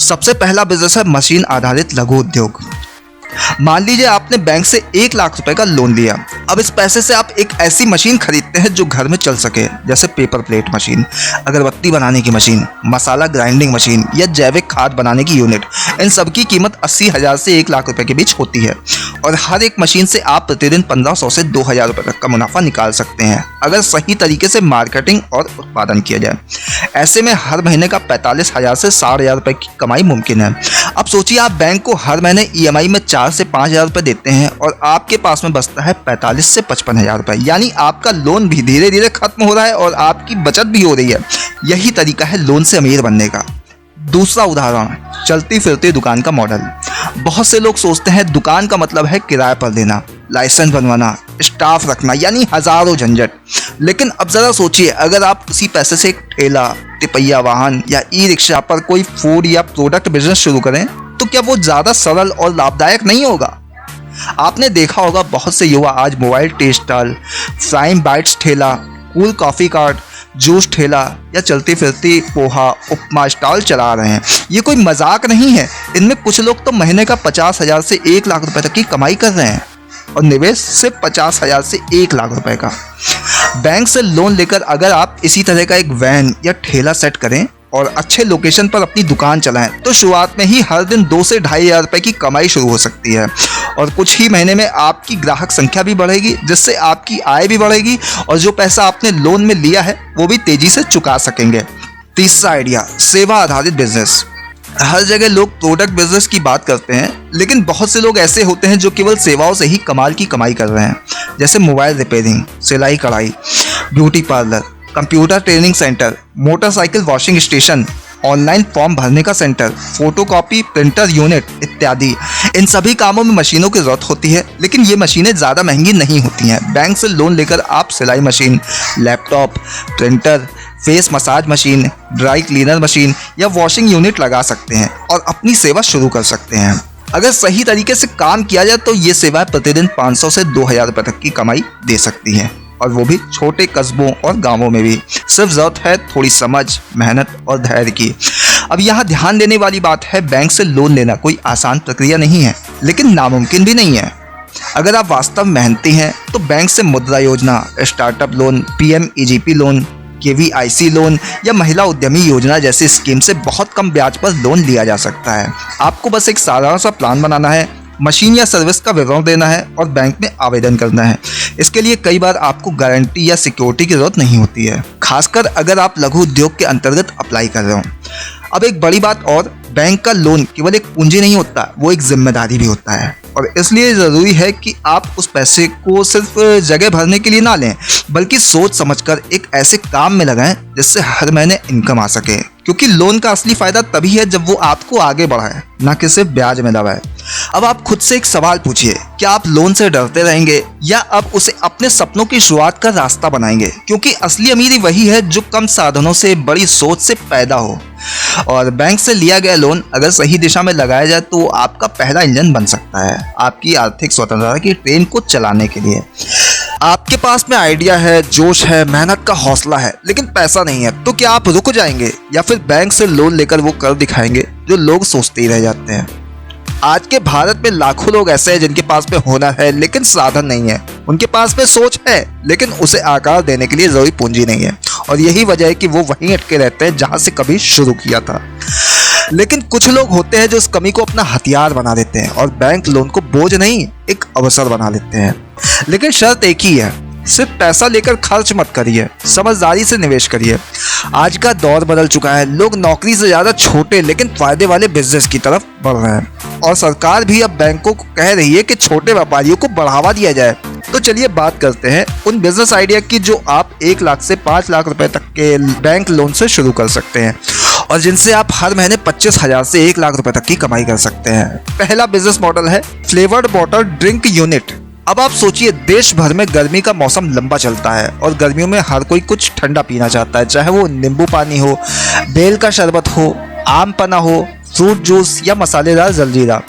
सबसे पहला बिजनेस है मशीन आधारित लघु उद्योग। मान लीजिए आपने बैंक से 1 लाख रुपए का लोन लिया। अब इस पैसे से आप एक ऐसी मशीन खरीदते हैं जो घर में चल सके, जैसे पेपर प्लेट मशीन, अगरबत्ती बनाने की मशीन, मसाला ग्राइंडिंग मशीन या जैविक खाद बनाने की यूनिट। इन सब की कीमत 80,000 से 1 लाख रुपए के बीच होती है और हर एक मशीन से आप प्रतिदिन 1500 से 2000 रुपए तक का मुनाफा निकाल सकते हैं, अगर सही तरीके से मार्केटिंग और उत्पादन किया जाए। ऐसे में हर महीने का 45,000 से 60,000 रुपए की कमाई मुमकिन है। अब सोचिए, आप बैंक को हर महीने EMI में 4 से 5,000 रुपए देते हैं और आपके पास में बचता है 45 से 55,000 रुपए, यानी आपका लोन भी धीरे धीरे खत्म हो रहा है और आपकी बचत भी हो रही है। यही तरीका है लोन से अमीर बनने का। दूसरा उदाहरण, चलती फिरती दुकान का मॉडल। बहुत से लोग सोचते हैं दुकान का मतलब है किराए पर देना, लाइसेंस बनवाना, स्टाफ रखना, यानी हजारों झंझट। लेकिन अब जरा सोचिए, अगर आप उसी पैसे से एक ठेला, तिपहिया वाहन या ई-रिक्शा पर कोई फूड या प्रोडक्ट बिजनेस शुरू करें, तो क्या वो ज़्यादा सरल और लाभदायक नहीं होगा? आपने देखा होगा बहुत से युवा आज mobile tea stall, frying bytes ठेला, कूल कॉफ़ी कार्ट, जूस ठेला या चलती फिरती पोहा उपमा स्टॉल चला रहे हैं। ये कोई मजाक नहीं है। इनमें कुछ लोग तो महीने का 50,000 से 1 लाख रुपए तक की कमाई कर रहे हैं और निवेश सिर्फ 50,000 से 1 लाख रुपए का। बैंक से लोन लेकर अगर आप इसी तरह का एक वैन या ठेला सेट करें और अच्छे लोकेशन पर अपनी दुकान चलाएं, तो शुरुआत में ही हर दिन 2 से 2,500 रुपए की कमाई शुरू हो सकती है और कुछ ही महीने में आपकी ग्राहक संख्या भी बढ़ेगी, जिससे आपकी आय भी बढ़ेगी और जो पैसा आपने लोन में लिया है वो भी तेजी से चुका सकेंगे। तीसरा आइडिया, सेवा आधारित बिजनेस। हर जगह लोग प्रोडक्ट बिजनेस की बात करते हैं, लेकिन बहुत से लोग ऐसे होते हैं जो केवल सेवाओं से ही कमाल की कमाई कर रहे हैं, जैसे मोबाइल रिपेयरिंग, सिलाई कढ़ाई, beauty parlour, computer training centre, motorcycle washing station, online form भरने का सेंटर, फोटोकॉपी प्रिंटर यूनिट इत्यादि। इन सभी कामों में मशीनों की जरूरत होती है, लेकिन ये मशीनें ज़्यादा महंगी नहीं होती हैं। बैंक से लोन लेकर आप सिलाई machine, laptop, printer, face massage machine, dry cleaner machine या वॉशिंग यूनिट लगा सकते हैं और अपनी सेवा शुरू कर सकते हैं। अगर सही तरीके से काम किया जाए तो ये सेवाएं प्रतिदिन 500 से 2,000 रुपए तक की कमाई दे सकती हैं, और वो भी छोटे कस्बों और गांवों में भी। सिर्फ जरूरत है थोड़ी समझ, मेहनत और धैर्य की। अब यहाँ ध्यान देने वाली बात है, बैंक से लोन लेना कोई आसान प्रक्रिया नहीं है, लेकिन नामुमकिन भी नहीं है। अगर आप वास्तव में मेहनती हैं तो बैंक से मुद्रा योजना, startup loan, PMEGP loan, KVIC loan या महिला उद्यमी योजना जैसी स्कीम से बहुत कम ब्याज पर लोन लिया जा सकता है। आपको बस एक साधारण सा प्लान बनाना है, मशीन या सर्विस का विवरण देना है और बैंक में आवेदन करना है। इसके लिए कई बार आपको गारंटी या सिक्योरिटी की जरूरत नहीं होती है, खासकर अगर आप लघु उद्योग के अंतर्गत अप्लाई कर रहे हो। अब एक बड़ी बात और, बैंक का लोन केवल एक पूंजी नहीं होता, वो एक जिम्मेदारी भी होता है, और इसलिए ज़रूरी है कि आप उस पैसे को सिर्फ जगह भरने के लिए ना लें, बल्कि सोच समझकर एक ऐसे काम में लगाएं जिससे हर महीने इनकम आ सके। क्योंकि लोन का असली फायदा तभी है जब वो आपको आगे बढ़ाए, ना कि सिर्फ ब्याज में दबाए। अब आप खुद से एक सवाल पूछिए, क्या आप लोन से डरते रहेंगे या अब उसे अपने सपनों की शुरुआत का रास्ता बनाएंगे? क्योंकि असली अमीरी वही है जो कम साधनों से बड़ी सोच से पैदा हो। और बैंक से लिया गया लोन अगर सही दिशा में लगाया जाए तो आपका पहला इंजन बन सकता है आपकी आर्थिक स्वतंत्रता की ट्रेन को चलाने के लिए। आपके पास में आइडिया है, जोश है, मेहनत का हौसला है, लेकिन पैसा नहीं है, तो क्या आप रुक जाएंगे या फिर बैंक से लोन लेकर वो कर दिखाएंगे जो लोग सोचते ही रह जाते हैं? आज के भारत में लाखों लोग ऐसे हैं जिनके पास में हुनर है लेकिन साधन नहीं है। उनके पास में सोच है लेकिन उसे आकार देने के लिए जरूरी पूंजी नहीं है, और यही वजह है कि वो वहीं अटके रहते हैं जहां से कभी शुरू किया था। लेकिन कुछ लोग होते हैं जो इस कमी को अपना हथियार बना देते हैं और बैंक लोन को बोझ नहीं, एक अवसर बना लेते हैं। लेकिन शर्त एक ही है, सिर्फ पैसा लेकर खर्च मत करिए, समझदारी से निवेश करिए। आज का दौर बदल चुका है, लोग नौकरी से ज्यादा छोटे लेकिन फायदे वाले बिजनेस की तरफ बढ़ रहे हैं, और सरकार भी अब बैंकों को कह रही है कि छोटे व्यापारियों को बढ़ावा दिया जाए। तो चलिए बात करते हैं उन बिजनेस आइडिया की जो आप 1 लाख से 5 लाख रुपए तक के बैंक लोन से शुरू कर सकते हैं और जिनसे आप हर महीने 25,000 से 1 लाख रुपए तक की कमाई कर सकते हैं। पहला बिजनेस मॉडल है फ्लेवर्ड वाटर ड्रिंक यूनिट। अब आप सोचिए, देश भर में गर्मी का मौसम लंबा चलता है और गर्मियों में हर कोई कुछ ठंडा पीना चाहता है, चाहे वो नींबू पानी हो, बेल का शरबत हो, आम पन्ना हो, फ्रूट जूस या मसालेदार जलजीरा।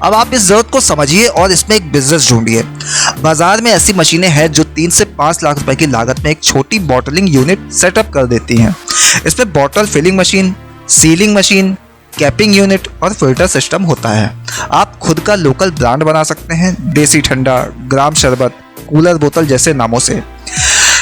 अब आप इस जरूरत को समझिए और इसमें एक बिजनेस ढूंढिए। बाजार में ऐसी मशीनें हैं जो 3 से 5 लाख रुपए की लागत में एक छोटी बॉटलिंग यूनिट सेटअप कर देती हैं। इसमें bottle filling machine, sealing machine, capping unit और फिल्टर सिस्टम होता है। आप खुद का लोकल ब्रांड बना सकते हैं, देसी ठंडा, ग्राम शरबत, कूलर बोतल जैसे नामों से।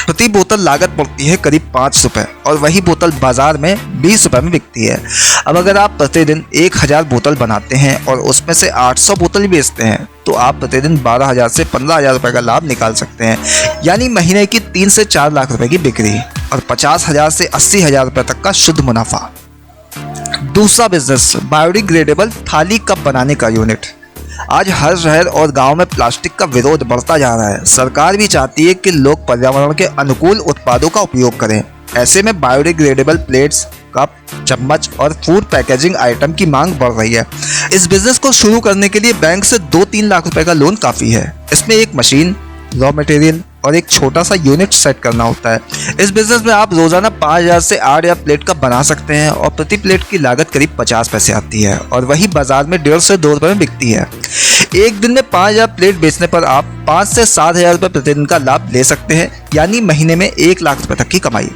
प्रति बोतल लागत पड़ती है करीब 5 रुपये और वही बोतल बाजार में 20 रुपये में बिकती है। अब अगर आप प्रतिदिन 1000 बोतल बनाते हैं और उसमें से 800 बोतल बेचते हैं तो आप प्रतिदिन 12,000 से 15,000 रुपये का लाभ निकाल सकते हैं, यानी महीने की 3 से 4 लाख रुपए की बिक्री और 50,000 से 80,000 रुपये तक का शुद्ध मुनाफा। दूसरा बिजनेस, बायोडिग्रेडेबल थाली कप बनाने का यूनिट। आज हर शहर और गांव में प्लास्टिक का विरोध बढ़ता जा रहा है। सरकार भी चाहती है कि लोग पर्यावरण के अनुकूल उत्पादों का उपयोग करें। ऐसे में बायोडिग्रेडेबल प्लेट्स, कप, चम्मच और फूड पैकेजिंग आइटम की मांग बढ़ रही है। इस बिजनेस को शुरू करने के लिए बैंक से 2-3 लाख रुपए का लोन काफ़ी है। इसमें एक मशीन, रॉ मटेरियल और एक छोटा सा यूनिट सेट करना होता है। इस बिजनेस में आप रोजाना 5,000 से 8,000 प्लेट का बना सकते हैं और प्रति प्लेट की लागत करीब 50 पैसे आती है और वही बाजार में 1.5 से 2 रुपये में बिकती है। एक दिन में 5,000 प्लेट बेचने पर आप 5 से 7,000 रुपये प्रतिदिन का लाभ ले सकते हैं, यानी महीने में 1 लाख रुपये तक की कमाई।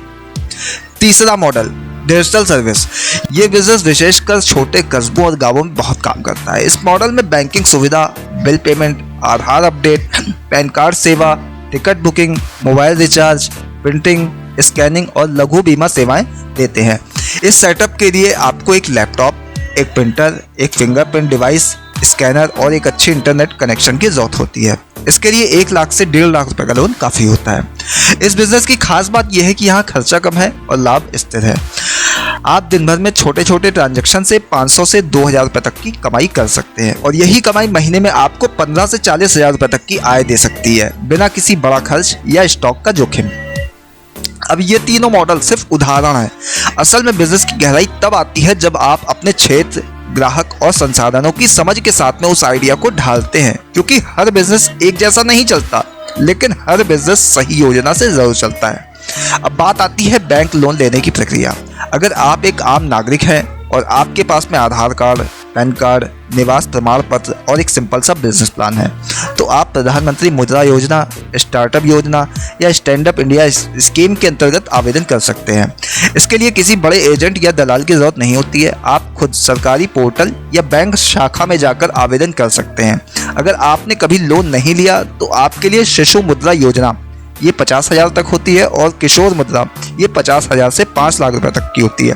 तीसरा मॉडल, डिजिटल सर्विस। ये बिजनेस विशेषकर छोटे कस्बों और गांवों में बहुत काम करता है। इस मॉडल में बैंकिंग सुविधा, बिल पेमेंट, आधार अपडेट, पैन कार्ड सेवा, ticket booking, mobile recharge, printing, scanning और लघु बीमा सेवाएं देते हैं। इस सेटअप के लिए आपको एक लैपटॉप, एक प्रिंटर, एक फिंगरप्रिंट डिवाइस, स्कैनर और एक अच्छी इंटरनेट कनेक्शन की जरूरत होती है। इसके लिए 1 लाख से 1.5 लाख रुपए का लोन काफ़ी होता है। इस बिजनेस की खास बात यह है कि यहाँ खर्चा कम है और लाभ स्थिर है। आप दिन भर में छोटे छोटे ट्रांजैक्शन से 500 से 2,000 रुपये तक की कमाई कर सकते हैं और यही कमाई महीने में आपको 15 से 40,000 रुपये तक की आय दे सकती है, बिना किसी बड़ा खर्च या स्टॉक का जोखिम। अब ये तीनों मॉडल सिर्फ उदाहरण है। असल में बिजनेस की गहराई तब आती है जब आप अपने क्षेत्र, ग्राहक और संसाधनों की समझ के साथ में उस आइडिया को ढालते हैं, क्योंकि हर बिजनेस एक जैसा नहीं चलता, लेकिन हर बिजनेस सही योजना से जरूर चलता है। अब बात आती है बैंक लोन लेने की प्रक्रिया। अगर आप एक आम नागरिक हैं और आपके पास में आधार कार्ड, पैन कार्ड, निवास प्रमाण पत्र और एक सिंपल सा बिजनेस प्लान है, तो आप प्रधानमंत्री मुद्रा योजना, स्टार्टअप योजना या स्टैंड अप इंडिया स्कीम के अंतर्गत आवेदन कर सकते हैं। इसके लिए किसी बड़े एजेंट या दलाल की जरूरत नहीं होती है। आप खुद सरकारी पोर्टल या बैंक शाखा में जाकर आवेदन कर सकते हैं। अगर आपने कभी लोन नहीं लिया तो आपके लिए शिशु मुद्रा योजना ये 50,000 तक होती है और किशोर मुद्रा ये 50,000 से 5 लाख रुपए तक की होती है।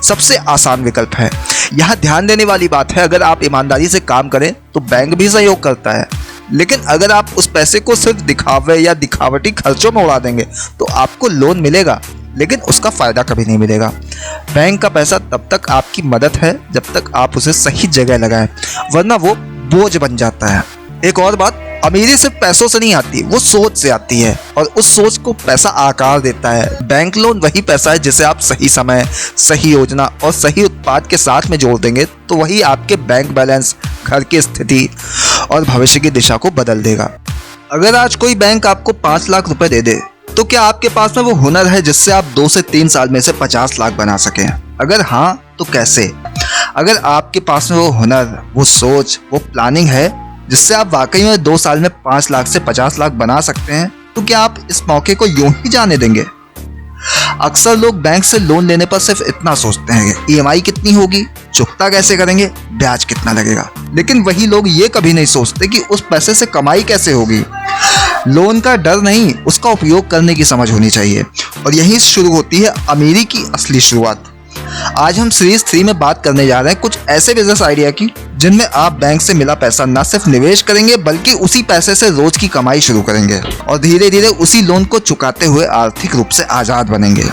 सबसे आसान विकल्प है। यहाँ ध्यान देने वाली बात है, अगर आप ईमानदारी से काम करें तो बैंक भी सहयोग करता है, लेकिन अगर आप उस पैसे को सिर्फ दिखावे या दिखावटी खर्चों में उड़ा देंगे तो आपको लोन मिलेगा, लेकिन उसका फायदा कभी नहीं मिलेगा। बैंक का पैसा तब तक आपकी मदद है जब तक आप उसे सही जगह लगाएं, वरना वो बोझ बन जाता है। एक और बात, अमीरी सिर्फ पैसों से नहीं आती, वो सोच से आती है और उस सोच को पैसा आकार देता है। बैंक लोन वही पैसा है जिसे आप सही समय, सही योजना और सही उत्पाद के साथ में जोड़ देंगे तो वही आपके बैंक बैलेंस, घर की स्थिति और भविष्य की दिशा को बदल देगा। अगर आज कोई बैंक आपको 5 लाख रुपए दे दे तो क्या आपके पास में वो हुनर है जिससे आप 2 से 3 साल में से 50 लाख बना सकें? अगर हाँ तो कैसे? अगर आपके पास में वो हुनर, वो सोच, वो प्लानिंग है जिससे आप वाकई में 2 साल में 5 लाख से 50 लाख बना सकते हैं, तो क्या आप इस मौके को यूं ही जाने देंगे? अक्सर लोग बैंक से लोन लेने पर सिर्फ इतना सोचते हैं, EMI कितनी होगी, चुकता कैसे करेंगे, ब्याज कितना लगेगा, लेकिन वही लोग ये कभी नहीं सोचते कि उस पैसे से कमाई कैसे होगी। लोन का डर नहीं, उसका उपयोग करने की समझ होनी चाहिए और यहीं से शुरू होती है अमीरी की असली शुरुआत। आज हम सीरीज 3 में बात करने जा रहे हैं कुछ ऐसे बिजनेस आइडिया की जिनमें आप बैंक से मिला पैसा न सिर्फ निवेश करेंगे बल्कि उसी पैसे से रोज की कमाई शुरू करेंगे और धीरे धीरे उसी लोन को चुकाते हुए आर्थिक रूप से आजाद बनेंगे।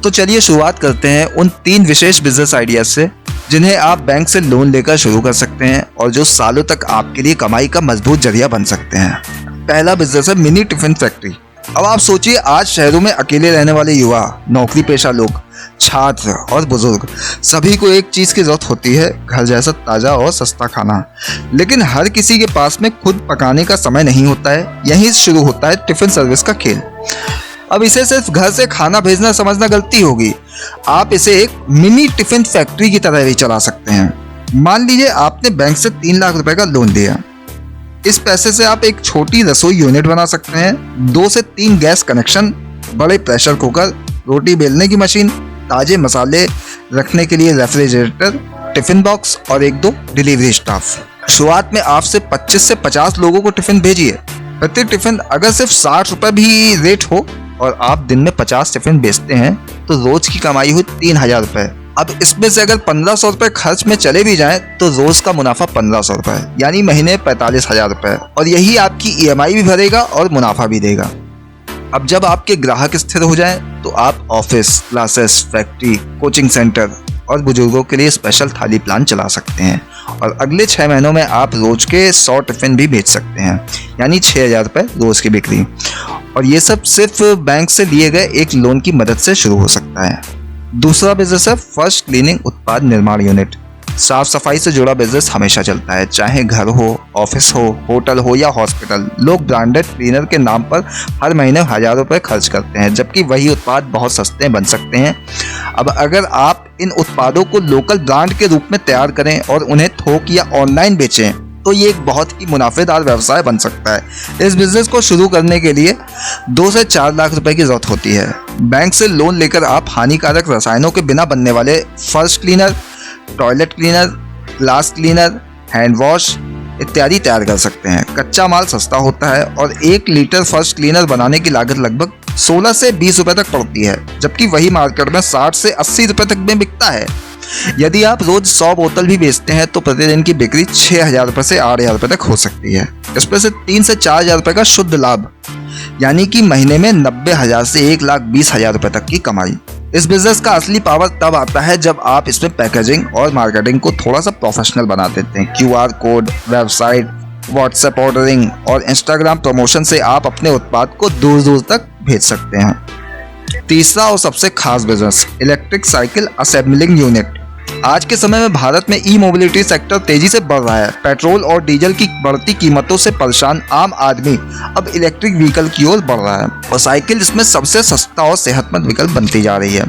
तो चलिए शुरुआत करते हैं उन 3 विशेष बिजनेस आइडिया से जिन्हें आप बैंक से लोन लेकर शुरू कर सकते हैं और जो सालों तक आपके लिए कमाई का मजबूत जरिया बन सकते हैं। पहला बिजनेस है मिनी टिफिन फैक्ट्री। अब आप सोचिए, आज शहरों में अकेले रहने वाले युवा, नौकरी पेशा लोग, छात्र और बुजुर्ग सभी को एक चीज की जरूरत होती है, घर जैसा ताजा और सस्ता खाना। लेकिन हर किसी के पास में खुद पकाने का समय नहीं होता है। यहीं से शुरू होता है टिफिन सर्विस का खेल। अब इसे सिर्फ घर से खाना भेजना समझना गलती होगी। आप इसे एक मिनी टिफिन फैक्ट्री की तरह भी चला सकते हैं। मान लीजिए आपने बैंक से 3 लाख रुपए का लोन दिया। इस पैसे से आप एक छोटी रसोई यूनिट बना सकते हैं, 2 से 3 गैस कनेक्शन, बड़े प्रेशर कुकर, रोटी बेलने की मशीन, ताजे मसाले रखने के लिए रेफ्रिजरेटर टिफिन बॉक्स और 1-2 डिलीवरी स्टाफ। शुरुआत में आप सिर्फ 25 से 50 लोगों को टिफिन भेजिए। प्रति टिफिन अगर सिर्फ 60 रुपए भी रेट हो और आप दिन में 50 टिफिन बेचते हैं तो रोज की कमाई हुई 3000 रुपए। अब इसमें से अगर 1500 रुपए खर्च में चले भी जाएं तो रोज का मुनाफा 1500 रुपए, यानी महीने 45,000 रुपए, और यही आपकी EMI भी भरेगा और मुनाफा भी देगा। अब जब आपके ग्राहक स्थिर हो जाएं तो आप office, classes, factory, coaching centre और बुजुर्गों के लिए स्पेशल थाली प्लान चला सकते हैं और अगले 6 महीनों में आप रोज के 100 टिफिन भी बेच सकते हैं, यानी 6000 रुपए रोज की बिक्री। और ये सब सिर्फ बैंक से लिए गए एक लोन की मदद से शुरू हो सकता है। दूसरा बिजनेस है फर्स्ट क्लीनिंग उत्पाद निर्माण यूनिट। साफ सफाई से जुड़ा बिजनेस हमेशा चलता है, चाहे घर हो, ऑफिस हो, होटल हो या हॉस्पिटल। लोग ब्रांडेड क्लीनर के नाम पर हर महीने 1000 रुपए खर्च करते हैं, जबकि वही उत्पाद बहुत सस्ते बन सकते हैं। अब अगर आप इन उत्पादों को लोकल ब्रांड के रूप में तैयार करें और उन्हें थोक या ऑनलाइन बेचें तो ये एक बहुत ही मुनाफेदार व्यवसाय बन सकता है। इस बिजनेस को शुरू करने के लिए 2 से 4 लाख रुपए की जरूरत होती है। बैंक से लोन लेकर आप हानिकारक रसायनों के बिना बनने वाले फर्श cleaner, toilet cleaner, glass cleaner, hand wash इत्यादि तैयार कर सकते हैं। कच्चा माल सस्ता होता है और 1 लीटर फर्श क्लीनर बनाने की लागत लगभग 16 से 20 रुपए तक पड़ती है, जबकि वही मार्केट में 60 से 80 रुपए तक में बिकता है। यदि आप रोज 100 बोतल भी बेचते हैं तो प्रतिदिन की बिक्री 6000 रुपए से 8000 रुपए तक हो सकती है। इसमें से 3 से 4000 रुपए का शुद्ध लाभ, यानी कि महीने में 90,000 से 1,20,000 रुपए तक की कमाई। इस बिजनेस का असली पावर तब आता है जब आप इसमें पैकेजिंग और मार्केटिंग को थोड़ा सा प्रोफेशनल बना देते हैं। QR code, website, WhatsApp ordering और इंस्टाग्राम प्रमोशन से आप अपने उत्पाद को दूर दूर तक भेज सकते हैं। तीसरा और सबसे खास business, electric cycle assembling unit. आज के समय में भारत में ई मोबिलिटी सेक्टर तेजी से बढ़ रहा है। पेट्रोल और डीजल की बढ़ती कीमतों से परेशान आम आदमी अब इलेक्ट्रिक व्हीकल की ओर बढ़ रहा है और साइकिल इसमें सबसे सस्ता और सेहतमंद विकल्प बनती जा रही है।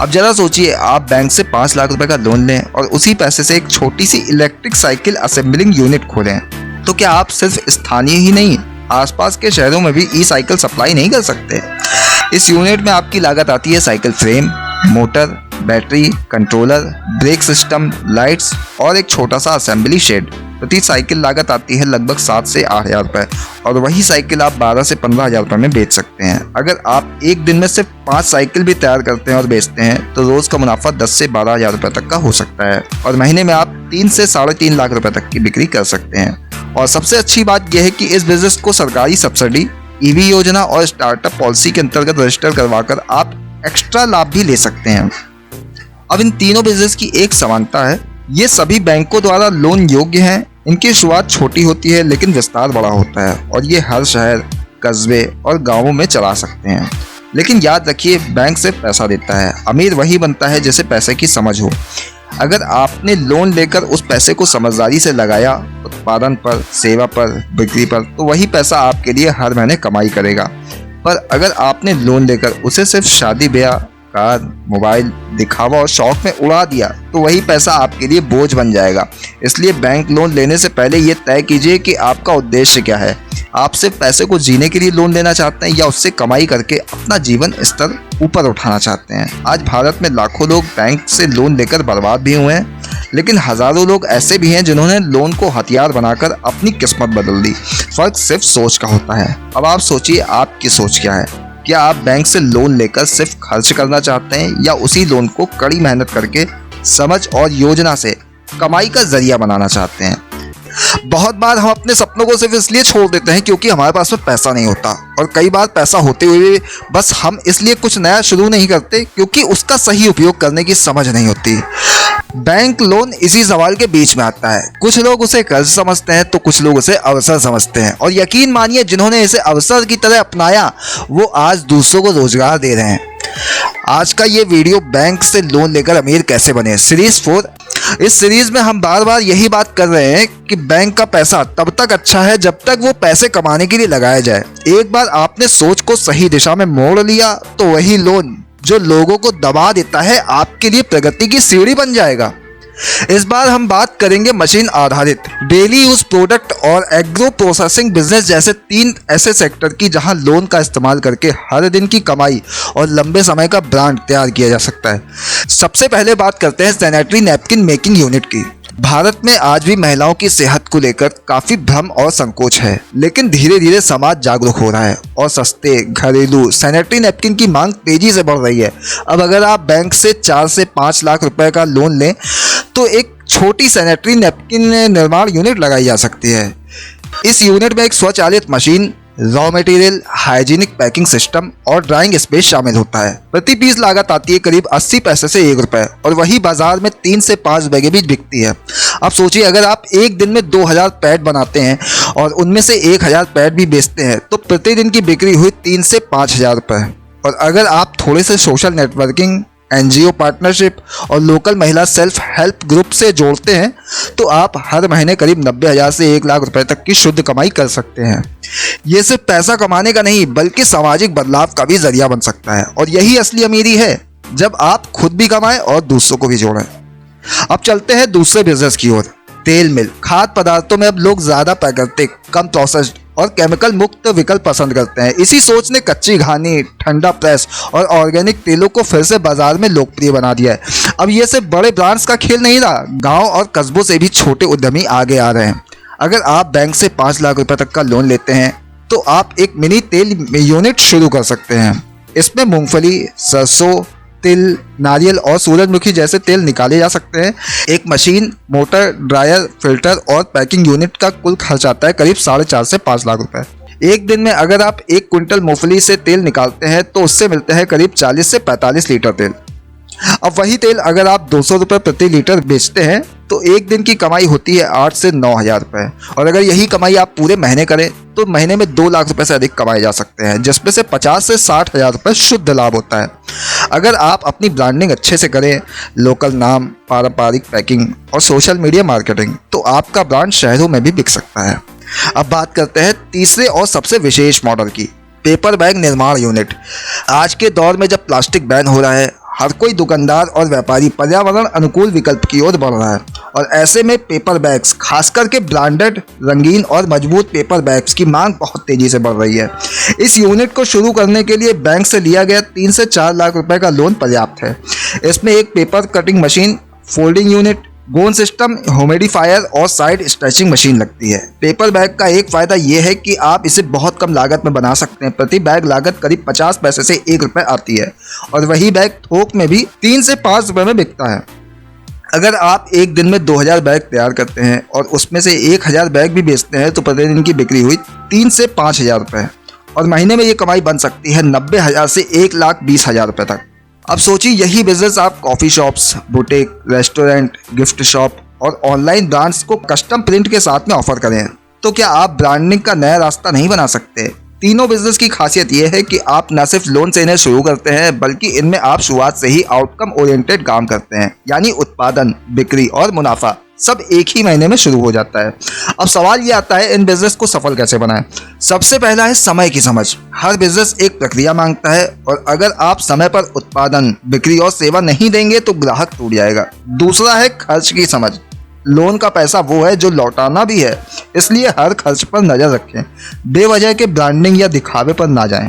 अब जरा सोचिए, आप बैंक से 5 लाख रुपए का लोन लें और उसी पैसे से एक छोटी सी इलेक्ट्रिक साइकिल असेंबलिंग यूनिट खोलें, तो क्या आप सिर्फ स्थानीय ही नहीं, आसपास के शहरों में भी ई साइकिल सप्लाई नहीं कर सकते? इस यूनिट में आपकी लागत आती है cycle frame, motor, battery, controller, brake system, lights और एक छोटा सा असेंबली शेड। प्रति साइकिल लागत आती है लगभग 7 से 8,000 रुपए और वही साइकिल आप 12 से 15,000 रुपए में बेच सकते हैं। अगर आप एक दिन में सिर्फ 5 साइकिल भी तैयार करते हैं और बेचते हैं तो रोज का मुनाफा 10 से 12,000 रुपए तक का हो सकता है और महीने में आप 3 से 3.5 लाख रुपए तक की बिक्री कर सकते हैं। और सबसे अच्छी बात यह है कि इस बिजनेस को सरकारी सब्सिडी, EV योजना और स्टार्टअप पॉलिसी के अंतर्गत रजिस्टर करवाकर आप एक्स्ट्रा लाभ भी ले सकते हैं। अब इन तीनों बिजनेस की एक समानता है, ये सभी बैंकों द्वारा लोन योग्य हैं। इनकी शुरुआत छोटी होती है लेकिन विस्तार बड़ा होता है और ये हर शहर, कस्बे और गांवों में चला सकते हैं। लेकिन याद रखिए, बैंक से पैसा देता है, अमीर वही बनता है जिसे पैसे की समझ हो। अगर आपने लोन लेकर उस पैसे को समझदारी से लगाया उत्पादन पर, सेवा पर, बिक्री पर, तो वही पैसा आपके लिए हर महीने कमाई करेगा। पर अगर आपने लोन लेकर उसे सिर्फ शादी ब्याह, कार, मोबाइल, दिखावा और शौक में उड़ा दिया तो वही पैसा आपके लिए बोझ बन जाएगा। इसलिए बैंक लोन लेने से पहले ये तय कीजिए कि आपका उद्देश्य क्या है। आप सिर्फ पैसे को जीने के लिए लोन लेना चाहते हैं या उससे कमाई करके अपना जीवन स्तर ऊपर उठाना चाहते हैं। आज भारत में लाखों लोग बैंक से लोन लेकर बर्बाद भी हुए हैं, लेकिन हजारों लोग ऐसे भी हैं जिन्होंने लोन को हथियार बनाकर अपनी किस्मत बदल दी। फर्क सिर्फ सोच का होता है। अब आप सोचिए, आपकी सोच क्या है? क्या आप बैंक से लोन लेकर सिर्फ खर्च करना चाहते हैं या उसी लोन को कड़ी मेहनत करके, समझ और योजना से कमाई का जरिया बनाना चाहते हैं? बहुत बार हम अपने सपनों को सिर्फ इसलिए छोड़ देते हैं क्योंकि हमारे पास में पैसा नहीं होता, और कई बार पैसा होते हुए बस हम इसलिए कुछ नया शुरू नहीं करते क्योंकि उसका सही उपयोग करने की समझ नहीं होती। बैंक लोन इसी सवाल के बीच में आता है। कुछ लोग उसे कर्ज समझते हैं तो कुछ लोग उसे अवसर समझते हैं, और यकीन मानिए, जिन्होंने इसे अवसर की तरह अपनाया वो आज दूसरों को रोजगार दे रहे हैं। आज का ये वीडियो बैंक से लोन लेकर अमीर कैसे बने सीरीज 4। इस सीरीज में हम बार बार यही बात कर रहे हैं कि बैंक का पैसा तब तक अच्छा है जब तक वो पैसे कमाने के लिए लगाया जाए। एक बार आपने सोच को सही दिशा में मोड़ लिया तो वही लोन जो लोगों को दबा देता है आपके लिए प्रगति की सीढ़ी बन जाएगा। इस बार हम बात करेंगे मशीन आधारित डेली यूज प्रोडक्ट और एग्रो प्रोसेसिंग बिजनेस जैसे 3 ऐसे सेक्टर की जहां लोन का इस्तेमाल करके हर दिन की कमाई और लंबे समय का ब्रांड तैयार किया जा सकता है। सबसे पहले बात करते हैं सैनिटरी नैपकिन मेकिंग यूनिट की। भारत में आज भी महिलाओं की सेहत को लेकर काफी भ्रम और संकोच है, लेकिन धीरे धीरे समाज जागरूक हो रहा है और सस्ते घरेलू सैनिटरी नैपकिन की मांग तेजी से बढ़ रही है। अब अगर आप बैंक से 4 से 5 लाख रुपए का लोन लें तो एक छोटी सैनिटरी नैपकिन निर्माण यूनिट लगाई जा सकती है। इस यूनिट में एक स्वचालित machine, raw material, hygienic packing system और ड्राइंग स्पेस शामिल होता है। प्रति पीस लागत आती है करीब 80 पैसे से 1 रुपए और वही बाजार में 3 से 5 रुपए के बीच बिकती है। अब सोचिए, अगर आप एक दिन में 2000 पैड बनाते हैं और उनमें से 1000 पैड भी बेचते हैं तो प्रतिदिन की बिक्री हुई 3 से 5000 रुपए। और अगर आप थोड़े से सोशल नेटवर्किंग, एनजीओ पार्टनरशिप और लोकल महिला सेल्फ हेल्प ग्रुप से जोड़ते हैं तो आप हर महीने करीब 90,000 से 1 लाख रुपए तक की शुद्ध कमाई कर सकते हैं। ये सिर्फ पैसा कमाने का नहीं बल्कि सामाजिक बदलाव का भी जरिया बन सकता है और यही असली अमीरी है, जब आप खुद भी कमाएं और दूसरों को भी जोड़ें। अब चलते हैं दूसरे बिजनेस की ओर। तेल मिल। खाद्य पदार्थों में अब लोग ज्यादा प्राकृतिक, कम प्रोसेस्ड और केमिकल मुक्त विकल्प पसंद करते हैं। इसी सोच ने कच्ची घानी, ठंडा प्रेस और ऑर्गेनिक तेलों को फिर से बाजार में लोकप्रिय बना दिया है। अब ये सिर्फ बड़े ब्रांड्स का खेल नहीं रहा, गांव और कस्बों से भी छोटे उद्यमी आगे आ रहे हैं। अगर आप बैंक से 5 लाख रुपए तक का लोन लेते हैं तो आप एक मिनी तेल यूनिट शुरू कर सकते हैं। इसमें मूंगफली, सरसों, तिल, नारियल और सूरजमुखी जैसे तेल निकाले जा सकते हैं। एक मशीन, मोटर, ड्रायर, फिल्टर और पैकिंग यूनिट का कुल खर्च आता है करीब 4.5 से 5 लाख रुपए। एक दिन में अगर आप 1 क्विंटल मूंगफली से तेल निकालते हैं तो उससे मिलते हैं करीब 40 से 45 लीटर तेल। अब वही तेल अगर आप 200 रुपये प्रति लीटर बेचते हैं तो एक दिन की कमाई होती है 8 से 9,000 रुपये। और अगर यही कमाई आप पूरे महीने करें तो महीने में 2 लाख रुपए से अधिक कमाए जा सकते हैं, जिसमें से 50 से 60,000 रुपये शुद्ध लाभ होता है। अगर आप अपनी ब्रांडिंग अच्छे से करें, लोकल नाम, पारंपरिक पैकिंग और सोशल मीडिया मार्केटिंग, तो आपका ब्रांड शहरों में भी बिक सकता है। अब बात करते हैं तीसरे और सबसे विशेष मॉडल की, पेपर बैग निर्माण यूनिट। आज के दौर में जब प्लास्टिक बैन हो रहा है, हर कोई दुकानदार और व्यापारी पर्यावरण अनुकूल विकल्प की ओर बढ़ रहा है और ऐसे में पेपर बैग्स, खासकर के ब्रांडेड, रंगीन और मजबूत पेपर बैग्स की मांग बहुत तेजी से बढ़ रही है। इस यूनिट को शुरू करने के लिए बैंक से लिया गया 3 से 4 लाख रुपए का लोन पर्याप्त है। इसमें एक paper cutting machine, folding unit, गोन सिस्टम, ह्यूमिडिफायर और साइड स्ट्रेचिंग मशीन लगती है। पेपर बैग का एक फायदा यह है कि आप इसे बहुत कम लागत में बना सकते हैं। प्रति बैग लागत करीब 50 पैसे से 1 रुपए आती है और वही बैग थोक में भी 3 से 5 रुपए में बिकता है। अगर आप एक दिन में 2000 बैग तैयार करते हैं और उसमें से 1000 बैग भी बेचते हैं तो प्रतिदिन की बिक्री हुई 3 से 5,000 रुपए और महीने में ये कमाई बन सकती है 90,000 से 1,20,000 रुपए तक। अब सोचिए, यही बिजनेस आप coffee shops, boutique, restaurant, gift shop और ऑनलाइन ब्रांड्स को कस्टम प्रिंट के साथ में ऑफर करें तो क्या आप ब्रांडिंग का नया रास्ता नहीं बना सकते? तीनों बिजनेस की खासियत यह है कि आप न सिर्फ लोन से इन्हें शुरू करते हैं बल्कि इनमें आप शुरुआत से ही आउटकम ओरिएंटेड काम करते हैं, यानी उत्पादन, बिक्री और मुनाफा सब एक ही महीने में शुरू हो जाता है। अब सवाल ये आता है, इन बिजनेस को सफल कैसे बनाएं? सबसे पहला है समय की समझ। हर बिजनेस एक प्रक्रिया मांगता है और अगर आप समय पर उत्पादन, बिक्री और सेवा नहीं देंगे तो ग्राहक टूट जाएगा। दूसरा है खर्च की समझ। लोन का पैसा वो है जो लौटाना भी है, इसलिए हर खर्च पर नजर रखें, बेवजह के ब्रांडिंग या दिखावे पर ना जाएं।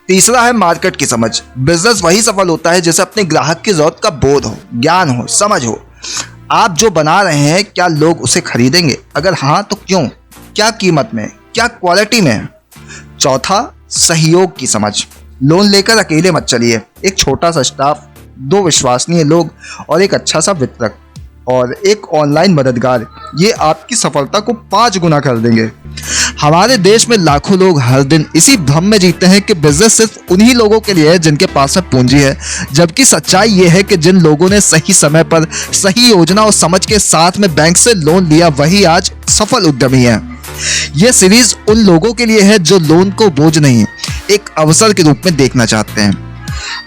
तीसरा है मार्केट की समझ। बिजनेस वही सफल होता है जिसे अपने ग्राहक की जरूरत का बोध हो, ज्ञान हो, समझ हो। आप जो बना रहे हैं क्या लोग उसे खरीदेंगे? अगर हाँ तो क्यों? क्या कीमत में? क्या क्वालिटी में? चौथा, सहयोग की समझ। लोन लेकर अकेले मत चलिए। एक छोटा सा स्टाफ, 2 विश्वसनीय लोग और एक अच्छा सा वितरक और एक ऑनलाइन मददगार, ये आपकी सफलता को 5 गुना कर देंगे। हमारे देश में लाखों लोग हर दिन इसी भ्रम में जीते हैं कि बिजनेस सिर्फ उन्हीं लोगों के लिए है जिनके पास में पूंजी है, जबकि सच्चाई ये है कि जिन लोगों ने सही समय पर, सही योजना और समझ के साथ में बैंक से लोन लिया, वही आज सफल उद्यमी है। यह सीरीज उन लोगों के लिए है जो लोन को बोझ नहीं, एक अवसर के रूप में देखना चाहते हैं।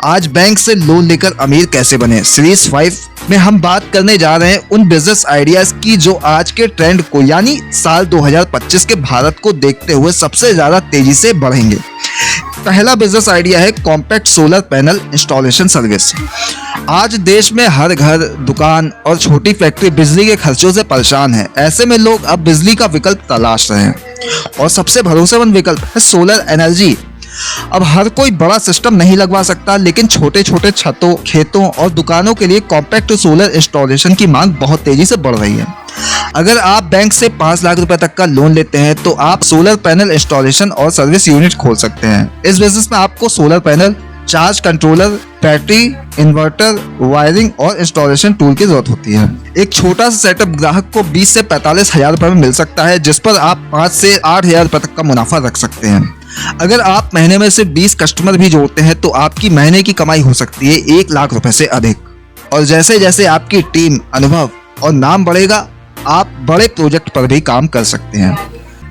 आज बैंक से लोन लेकर अमीर कैसे बने सीरीज 5 में हम बात करने जा रहे हैं उन बिजनेस आइडियाज की जो आज के ट्रेंड को, यानी साल 2025 के भारत को देखते हुए सबसे ज्यादा तेजी से बढ़ेंगे। पहला बिजनेस आइडिया है compact solar panel installation service. आज देश में हर घर, दुकान और छोटी फैक्ट्री बिजली के खर्चों से परेशान है। ऐसे में लोग अब बिजली का विकल्प तलाश रहे हैं और सबसे भरोसेमंद विकल्प है सोलर एनर्जी। अब हर कोई बड़ा सिस्टम नहीं लगवा सकता, लेकिन छोटे छोटे छतों, खेतों और दुकानों के लिए कॉम्पैक्ट सोलर इंस्टॉलेशन की मांग बहुत तेजी से बढ़ रही है। अगर आप बैंक से 5 लाख रुपए तक का लोन लेते हैं तो आप सोलर पैनल इंस्टॉलेशन और सर्विस यूनिट खोल सकते हैं। इस बिजनेस में आपको solar panel, charge controller, battery, inverter, wiring और इंस्टॉलेशन टूल की जरूरत होती है। एक छोटा सा सेटअप ग्राहक को 20 से 45 हजार रुपए में मिल सकता है, जिस पर आप 5 से 8 हजार रुपए तक का मुनाफा रख सकते हैं। अगर आप महीने में से 20 कस्टमर भी जोड़ते हैं तो आपकी महीने की कमाई हो सकती है 1 लाख रुपए से अधिक। और जैसे जैसे आपकी टीम, अनुभव और नाम बढ़ेगा, आप बड़े प्रोजेक्ट पर भी काम कर सकते हैं।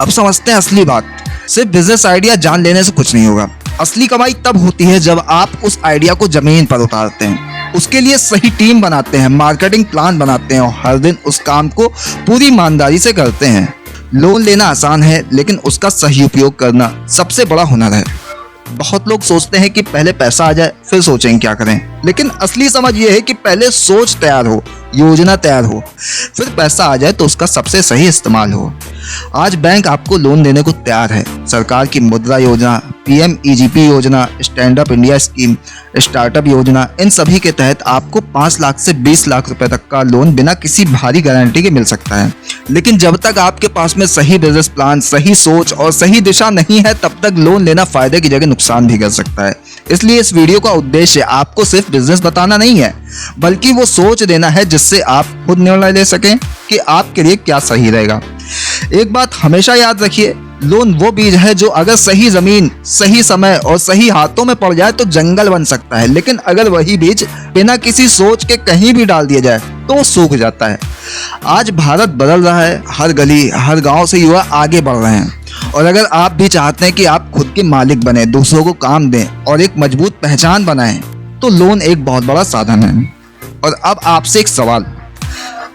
अब समझते हैं असली बात। सिर्फ बिजनेस आइडिया जान लेने से कुछ नहीं होगा। असली कमाई तब होती है जब आप उस आइडिया को जमीन पर उतारते हैं, उसके लिए सही टीम बनाते हैं, मार्केटिंग प्लान बनाते हैं और हर दिन उस काम को पूरी ईमानदारी से करते हैं। लोन लेना आसान है, लेकिन उसका सही उपयोग करना सबसे बड़ा हुनर है। बहुत लोग सोचते हैं कि पहले पैसा आ जाए फिर सोचेंगे क्या करें, लेकिन असली समझ ये है कि पहले सोच तैयार हो, योजना तैयार हो, फिर पैसा आ जाए तो उसका सबसे सही इस्तेमाल हो। आज बैंक आपको लोन देने को तैयार है। सरकार की मुद्रा योजना, PMEGP योजना, stand up India scheme, startup योजना, इन सभी के तहत आपको 5 लाख से 20 लाख रुपए तक का लोन बिना किसी भारी गारंटी के मिल सकता है। लेकिन जब तक आपके पास में सही बिजनेस प्लान, सही सोच और सही दिशा नहीं है, तब तक लोन लेना फायदे की जगह नुकसान भी कर सकता है। इसलिए इस वीडियो का उद्देश्य आपको सिर्फ बिजनेस बताना नहीं है, बल्कि वो सोच देना है जिससे आप खुद निर्णय ले सकें कि आपके लिए क्या सही रहेगा। एक बात हमेशा याद रखिए, लोन वो बीज है जो अगर सही जमीन, सही समय और सही हाथों में पड़ जाए तो जंगल बन सकता है, लेकिन अगर वही बीज बिना किसी सोच के कहीं भी डाल दिया जाए तो वो सूख जाता है। आज भारत बदल रहा है, हर गली, हर गांव से युवा आगे बढ़ रहे हैं। और अगर आप भी चाहते हैं कि आप खुद के मालिक बने, दूसरों को काम दें और एक मजबूत पहचान बनाएं, तो लोन एक बहुत बड़ा साधन है। और अब आपसे एक सवाल,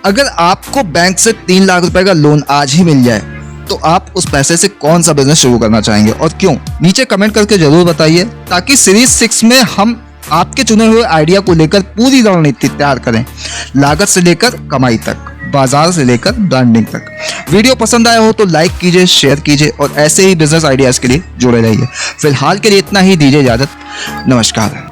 अगर आपको बैंक से 3 लाख रुपए का लोन आज ही मिल जाए तो आप उस पैसे से कौन सा बिजनेस शुरू करना चाहेंगे और क्यों? नीचे कमेंट करके जरूर बताइए, ताकि सीरीज 6 में हम आपके चुने हुए आइडिया को लेकर पूरी रणनीति तैयार करें, लागत से लेकर कमाई तक, बाजार से लेकर ब्रांडिंग तक। वीडियो पसंद आया हो तो लाइक कीजिए, शेयर कीजिए और ऐसे ही बिजनेस आइडियाज के लिए जुड़े रहिए। फिलहाल के लिए इतना ही, दीजिए इजाजत। नमस्कार।